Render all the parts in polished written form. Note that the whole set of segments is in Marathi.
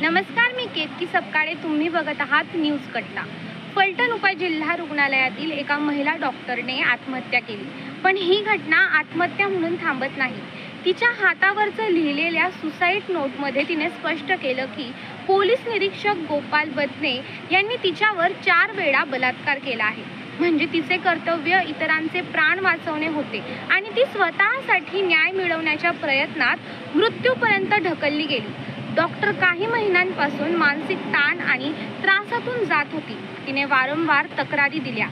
नमस्कार, मी केतकी सपकाळे. तुम्ही बघत आहात न्यूज कट्टा. फलटण उपजिल्हा रुग्णालयातील एका महिला डॉक्टरने आत्महत्या केली. पण ही घटना आत्महत्या म्हणून थांबत नाही. तिच्या हातावरचं लिहिलेल्या सुसाईड नोटमध्ये तिने स्पष्ट केलं की पोलीस निरीक्षक गोपाल बदने यांनी तिच्यावर 4 वेळा बलात्कार केला आहे. म्हणजे तिचे कर्तव्य इतरांचे प्राण वाचवणे होते आणि ती स्वतःसाठी न्याय मिळवण्याच्या प्रयत्नात मृत्यूपर्यंत ढकलली गेली. डॉक्टर काही महिन्यांपासून मानसिक ताण आणि त्रासातून जात होती. तिने वारंवार तक्रारी दिल्या.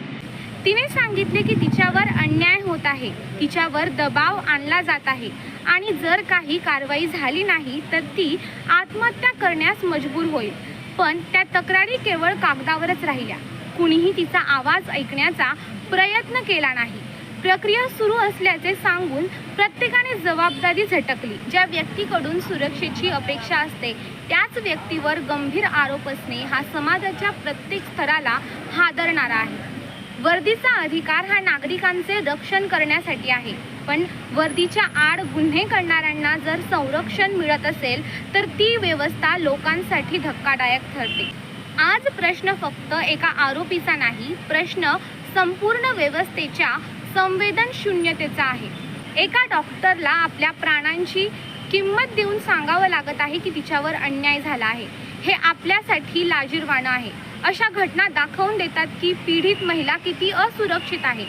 तिने सांगितले की तिच्यावर अन्याय होत आहे, तिच्यावर दबाव आणला जात आहे आणि जर काही कारवाई झाली नाही तर ती आत्महत्या करण्यास मजबूर होईल. पण त्या तक्रारी केवळ कागदावरच राहिल्या. कुणीही तिचा आवाज ऐकण्याचा प्रयत्न केला नाही. प्रक्रिया सुरू असल्याचे सांगून प्रत्येकाने जबाबदारी झटकली. ज्या व्यक्तीकडून सुरक्षेची अपेक्षा असते त्याच व्यक्तीवर गंभीर आरोप असणे हा समाजाच्या प्रत्येक स्तराला हादरणारा आहे. वर्दीचा अधिकार हा नागरिकांचे रक्षण करण्यासाठी आहे, पण वर्दीच्या आड गुन्हे करणाऱ्यांना जर संरक्षण मिळत असेल तर ती व्यवस्था लोकांसाठी धक्कादायक ठरते. आज प्रश्न फक्त एका आरोपीचा नाही, प्रश्न संपूर्ण व्यवस्थेच्या संवेदनशून्यतेचा आहे. एका डॉक्टरला आपल्या प्राणांची किंमत देऊन सांगावं लागत आहे की तिच्यावर अन्याय झाला आहे. हे आपल्यासाठी लाजिरवाणं आहे. अशा घटना दाखवून देतात की पीडित महिला किती असुरक्षित आहे.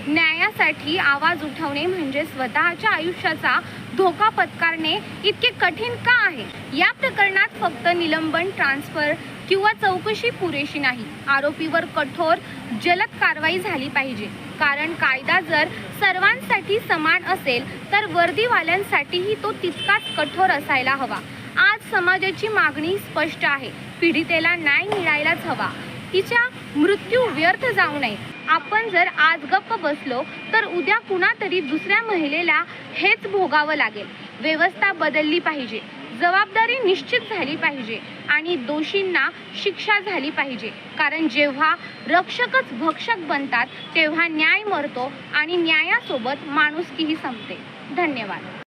न्यायासाठी आवाज उठवणे म्हणजे स्वतःच्या आयुष्याचा धोका पत्करणे इतके कठीण का आहे? या प्रकरणात फक्त निलंबन, ट्रान्सफर किंवा चौकशी पुरेशी नाही. आरोपीवर कठोर जलद कारवाई झाली पाहिजे. कारण कायदा जर सर्वांसाठी समान असेल तर वर्दीवाल्यांसाठीही तो तितकाच कठोर असायला हवा. आज समाजाची मागणी स्पष्ट आहे. पीडितेला न्याय मिळायलाच हवा. तिचा मृत्यू व्यर्थ जाऊ नये. आपण जर आज गप्प बसलो तर उद्या कुणातरी दुसऱ्या महिलेला हेच भोगावं लागेल. व्यवस्था बदलली पाहिजे, जबाबदारी निश्चित झाली पाहिजे आणि दोषींना शिक्षा झाली पाहिजे. कारण जेव्हा रक्षकच भक्षक बनतात तेव्हा न्याय मरतो आणि न्यायासोबत माणुसकीही संपते. धन्यवाद.